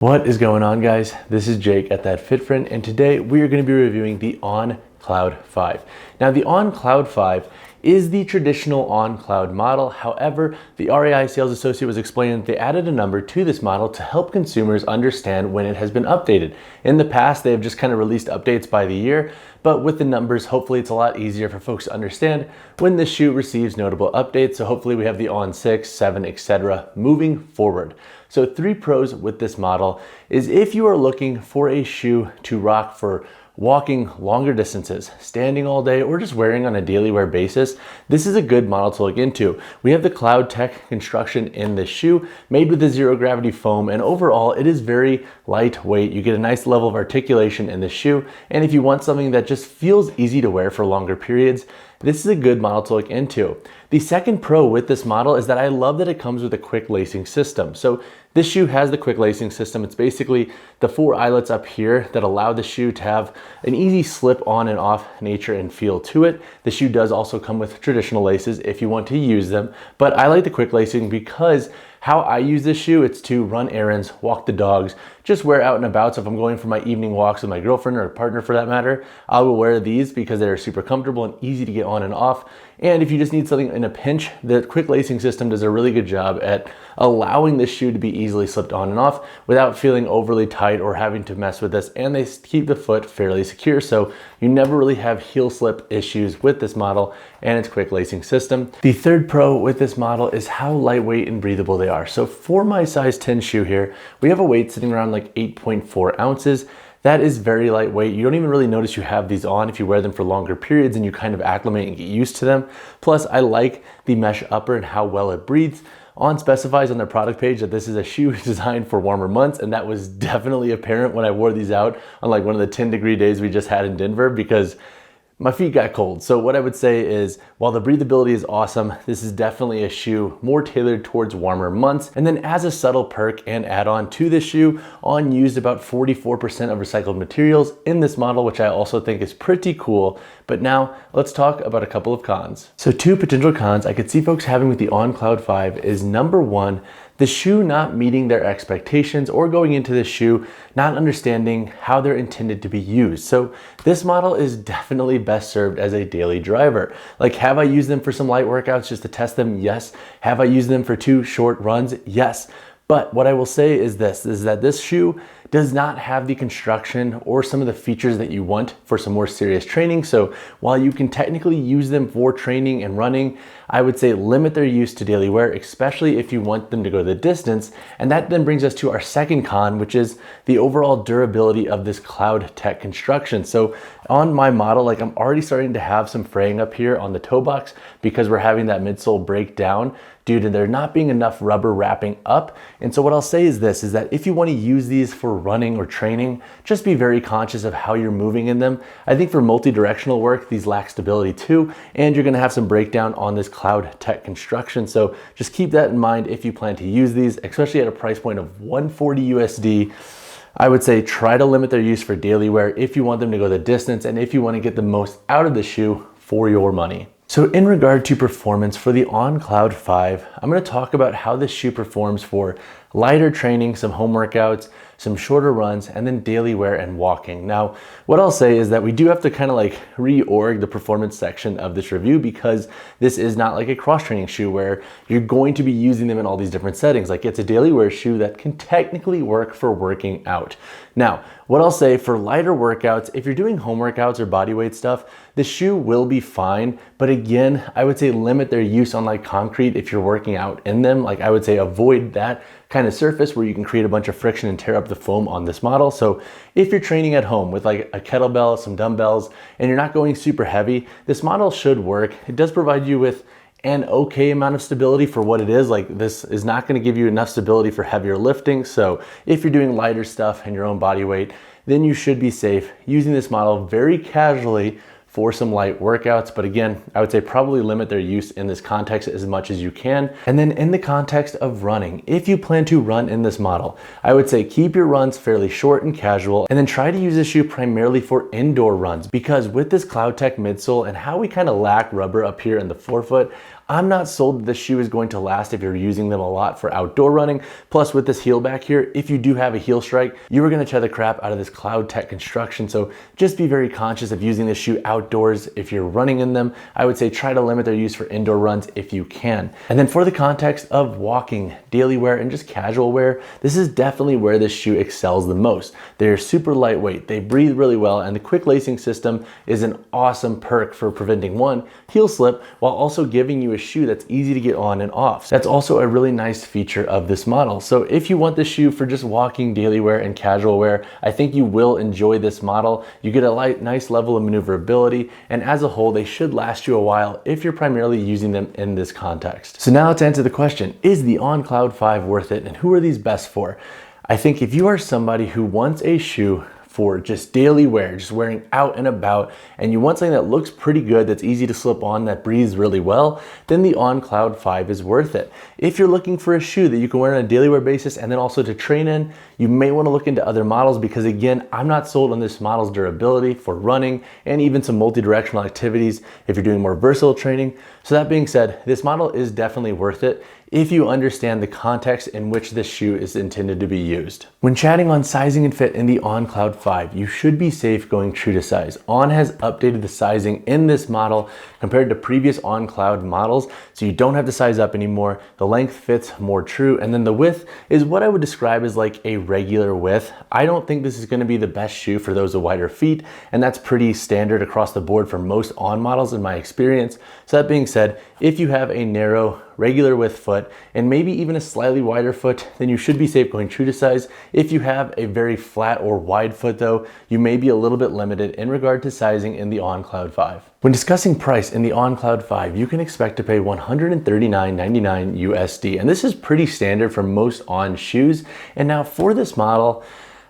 What is going on, guys? This is Jake at That Fit Friend, and today we are going to be reviewing the On Cloud 5. Now, the On Cloud 5 is the traditional On Cloud model. However, the REI sales associate was explaining that they added a number to this model to help consumers understand when it has been updated. In the past, they have just kind of released updates by the year, but with the numbers, hopefully it's a lot easier for folks to understand when the shoe receives notable updates. So hopefully we have the On 6, 7, etc. moving forward. So 3 pros with this model is if you are looking for a shoe to rock for walking longer distances, standing all day, or just wearing on a daily wear basis, this is a good model to look into. We have the CloudTec construction in this shoe, made with the zero gravity foam, and overall it is very lightweight. You get a nice level of articulation in the shoe, and if you want something that just feels easy to wear for longer periods, this is a good model to look into. The second pro with this model is that I love that it comes with a quick lacing system. So this shoe has the quick lacing system. It's basically the 4 eyelets up here that allow the shoe to have an easy slip on and off nature and feel to it. The shoe does also come with traditional laces if you want to use them, but I like the quick lacing because how I use this shoe, it's to run errands, walk the dogs, just wear out and about. So if I'm going for my evening walks with my girlfriend or partner for that matter, I will wear these because they're super comfortable and easy to get on and off. And if you just need something in a pinch, the quick lacing system does a really good job at allowing this shoe to be easily slipped on and off without feeling overly tight or having to mess with this. And they keep the foot fairly secure, so you never really have heel slip issues with this model and its quick lacing system. The third pro with this model is how lightweight and breathable they are. So for my size 10 shoe here, we have a weight sitting around like 8.4 ounces. That is very lightweight. You don't even really notice you have these on if you wear them for longer periods and you kind of acclimate and get used to them. Plus, I like the mesh upper and how well it breathes. On specifies on their product page that this is a shoe designed for warmer months, and that was definitely apparent when I wore these out on like one of the 10-degree days we just had in Denver because my feet got cold. So what I would say is, while the breathability is awesome, this is definitely a shoe more tailored towards warmer months. And then as a subtle perk and add-on to this shoe, On used about 44% of recycled materials in this model, which I also think is pretty cool. But now let's talk about a couple of cons. So 2 potential cons I could see folks having with the On Cloud 5 is number 1, the shoe not meeting their expectations or going into the shoe not understanding how they're intended to be used. So this model is definitely best served as a daily driver. Like, have I used them for some light workouts just to test them? Yes. Have I used them for 2 short runs? Yes. But what I will say is that this shoe does not have the construction or some of the features that you want for some more serious training. So while you can technically use them for training and running, I would say limit their use to daily wear, especially if you want them to go the distance. And that then brings us to our second con, which is the overall durability of this CloudTec construction. So on my model, like, I'm already starting to have some fraying up here on the toe box because we're having that midsole break down due to there not being enough rubber wrapping up. And so what I'll say is this, is that if you want to use these for running or training, just be very conscious of how you're moving in them. I think for multi-directional work, these lack stability too, and you're going to have some breakdown on this CloudTec construction. So just keep that in mind if you plan to use these, especially at a price point of $140 USD. I would say try to limit their use for daily wear if you want them to go the distance and if you want to get the most out of the shoe for your money. So in regard to performance for the On Cloud 5, I'm going to talk about how this shoe performs for lighter training, some home workouts, some shorter runs, and then daily wear and walking. Now, what I'll say is that we do have to kind of like reorg the performance section of this review because this is not like a cross-training shoe where you're going to be using them in all these different settings. Like, it's a daily wear shoe that can technically work for working out. Now, what I'll say for lighter workouts, if you're doing home workouts or body weight stuff, the shoe will be fine. But again, I would say limit their use on like concrete if you're working out in them. Like, I would say avoid that kind of surface where you can create a bunch of friction and tear up the foam on this model. So if you're training at home with like a kettlebell, some dumbbells, and you're not going super heavy, this model should work. It does provide you with an okay amount of stability for what it is. Like, this is not going to give you enough stability for heavier lifting. So if you're doing lighter stuff and your own body weight, then you should be safe using this model very casually for some light workouts. But again, I would say probably limit their use in this context as much as you can. And then in the context of running, if you plan to run in this model, I would say keep your runs fairly short and casual, and then try to use this shoe primarily for indoor runs, because with this CloudTec midsole and how we kind of lack rubber up here in the forefoot, I'm not sold that this shoe is going to last if you're using them a lot for outdoor running. Plus with this heel back here, if you do have a heel strike, you are gonna tear the crap out of this CloudTec construction. So just be very conscious of using this shoe outdoors. If you're running in them, I would say try to limit their use for indoor runs if you can. And then for the context of walking, daily wear, and just casual wear, this is definitely where this shoe excels the most. They're super lightweight, they breathe really well, and the quick lacing system is an awesome perk for preventing one, heel slip, while also giving you a shoe that's easy to get on and off. That's also a really nice feature of this model. So if you want this shoe for just walking, daily wear, and casual wear, I think you will enjoy this model. You get a nice level of maneuverability, and as a whole, they should last you a while if you're primarily using them in this context. So now let's answer the question, is the On Cloud 5 worth it, and who are these best for? I think if you are somebody who wants a shoe for just daily wear, just wearing out and about, and you want something that looks pretty good, that's easy to slip on, that breathes really well, then the On Cloud 5 is worth it. If you're looking for a shoe that you can wear on a daily wear basis and then also to train in, you may want to look into other models because again, I'm not sold on this model's durability for running and even some multi-directional activities if you're doing more versatile training. So that being said, this model is definitely worth it if you understand the context in which this shoe is intended to be used. When chatting on sizing and fit in the On Cloud 5, you should be safe going true to size. On has updated the sizing in this model compared to previous On Cloud models, so you don't have to size up anymore. The length fits more true, and then the width is what I would describe as like a regular width. I don't think this is gonna be the best shoe for those with wider feet, and that's pretty standard across the board for most On models in my experience. So that being said, if you have a narrow, regular width foot, and maybe even a slightly wider foot, then you should be safe going true to size. If you have a very flat or wide foot though, you may be a little bit limited in regard to sizing in the On Cloud 5. When discussing price in the On Cloud 5, you can expect to pay $139.99 USD, and this is pretty standard for most On shoes. And now for this model,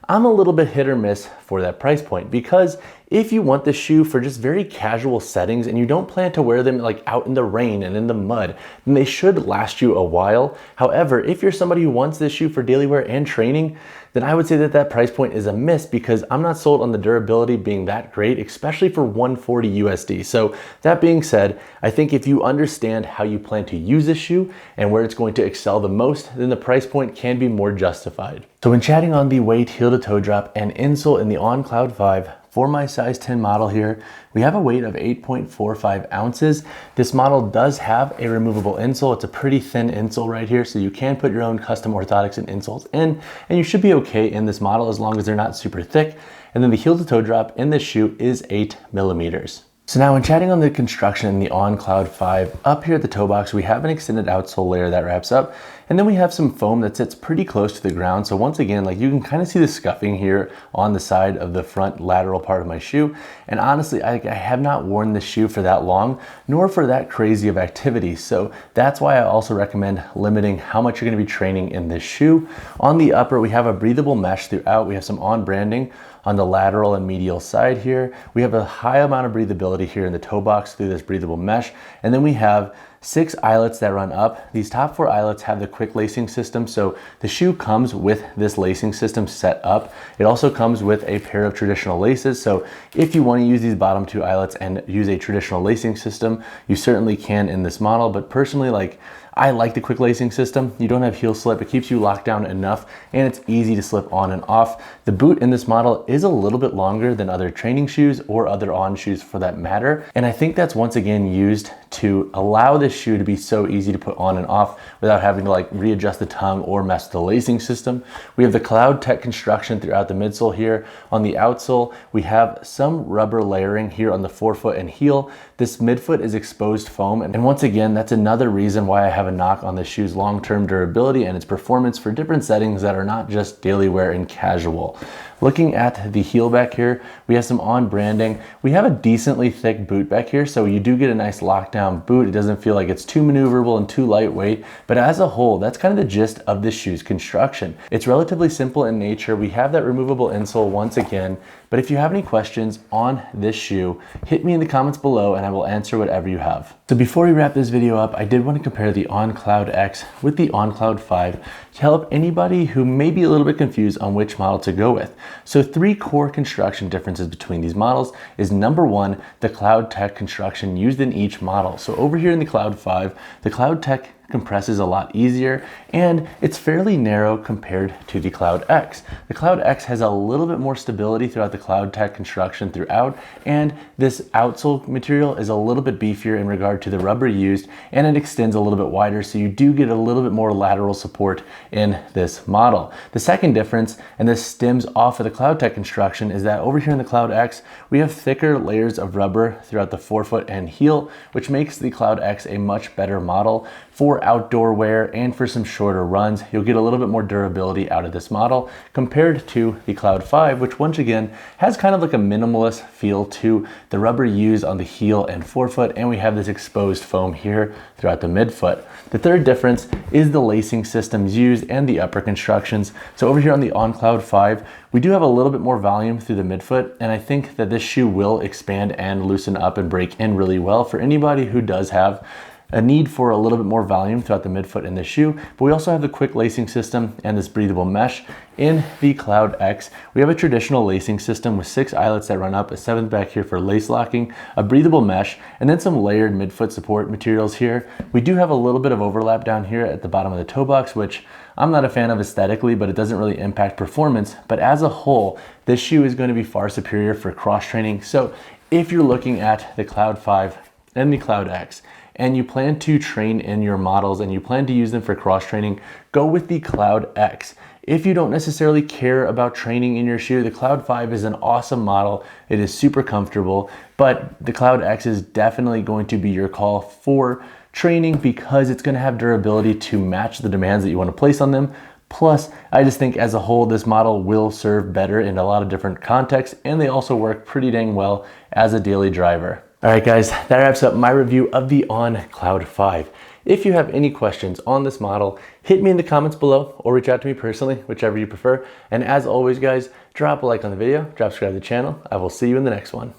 I'm a little bit hit or miss for that price point, because if you want this shoe for just very casual settings and you don't plan to wear them like out in the rain and in the mud, then they should last you a while. However, if you're somebody who wants this shoe for daily wear and training, then I would say that that price point is a miss because I'm not sold on the durability being that great, especially for 140 USD. So that being said, I think if you understand how you plan to use this shoe and where it's going to excel the most, then the price point can be more justified. So when chatting on the weight, heel to toe drop, and insole in the On Cloud 5, for my size 10 model here, we have a weight of 8.45 ounces. This model does have a removable insole. It's a pretty thin insole right here, so you can put your own custom orthotics and insoles in, and you should be okay in this model as long as they're not super thick. And then the heel to toe drop in this shoe is 8 millimeters. So now when chatting on the construction in the On Cloud 5, up here at the toe box, we have an extended outsole layer that wraps up, and then we have some foam that sits pretty close to the ground. So once again, like you can kind of see the scuffing here on the side of the front lateral part of my shoe. And honestly, I have not worn this shoe for that long, nor for that crazy of activities. So that's why I also recommend limiting how much you're gonna be training in this shoe. On the upper, we have a breathable mesh throughout. We have some On branding on the lateral and medial side here. We have a high amount of breathability here in the toe box through this breathable mesh. And then we have 6 eyelets that run up. These top 4 eyelets have the quick lacing system, so the shoe comes with this lacing system set up. It also comes with a pair of traditional laces, so if you want to use these bottom 2 eyelets and use a traditional lacing system, you certainly can in this model. But personally, I like the quick lacing system. You don't have heel slip, it keeps you locked down enough, and it's easy to slip on and off. The boot in this model is a little bit longer than other training shoes or other On shoes for that matter, and I think that's once again used to allow this shoe to be so easy to put on and off without having to readjust the tongue or mess with the lacing system. We have the CloudTec construction throughout the midsole here. On the outsole, we have some rubber layering here on the forefoot and heel. This midfoot is exposed foam, and once again, that's another reason why I have a knock on this shoe's long-term durability and its performance for different settings that are not just daily wear and casual. Looking at the heel back here, we have some On branding. We have a decently thick boot back here, so you do get a nice lockdown boot. It doesn't feel like it's too maneuverable and too lightweight, but as a whole, that's kind of the gist of this shoe's construction. It's relatively simple in nature. We have that removable insole once again, but if you have any questions on this shoe, hit me in the comments below and I will answer whatever you have. So before we wrap this video up, I did want to compare the on CloudX with the on Cloud 5 to help anybody who may be a little bit confused on which model to go with. So 3 core construction differences between these models is number 1, the CloudTec construction used in each model. So over here in the Cloud 5, the CloudTec compresses a lot easier and it's fairly narrow compared to the Cloud X. The Cloud X has a little bit more stability throughout the CloudTec construction throughout, and this outsole material is a little bit beefier in regard to the rubber used, and it extends a little bit wider, so you do get a little bit more lateral support in this model. The second difference, and this stems off of the CloudTec construction, is that over here in the Cloud X, we have thicker layers of rubber throughout the forefoot and heel, which makes the Cloud X a much better model for outdoor wear and for some shorter runs. You'll get a little bit more durability out of this model compared to the Cloud 5, which once again has kind of like a minimalist feel to the rubber used on the heel and forefoot, and we have this exposed foam here throughout the midfoot. The third difference is the lacing systems used and the upper constructions. So over here on the On Cloud 5, we do have a little bit more volume through the midfoot, and I think that this shoe will expand and loosen up and break in really well for anybody who does have a need for a little bit more volume throughout the midfoot in this shoe. But we also have the quick lacing system and this breathable mesh in the Cloud X. We have a traditional lacing system with 6 eyelets that run up, a 7th back here for lace locking, a breathable mesh, and then some layered midfoot support materials here. We do have a little bit of overlap down here at the bottom of the toe box, which I'm not a fan of aesthetically, but it doesn't really impact performance. But as a whole, this shoe is going to be far superior for cross training. So if you're looking at the Cloud 5 and the Cloud X, and you plan to train in your models and you plan to use them for cross training, go with the Cloud X. If you don't necessarily care about training in your shoe, the Cloud 5 is an awesome model. It is super comfortable, but the Cloud X is definitely going to be your call for training because it's going to have durability to match the demands that you want to place on them. Plus, I just think as a whole, this model will serve better in a lot of different contexts, and they also work pretty dang well as a daily driver. All right, guys, that wraps up my review of the On Cloud 5. If you have any questions on this model, hit me in the comments below or reach out to me personally, whichever you prefer. And as always, guys, drop a like on the video, subscribe to the channel. I will see you in the next one.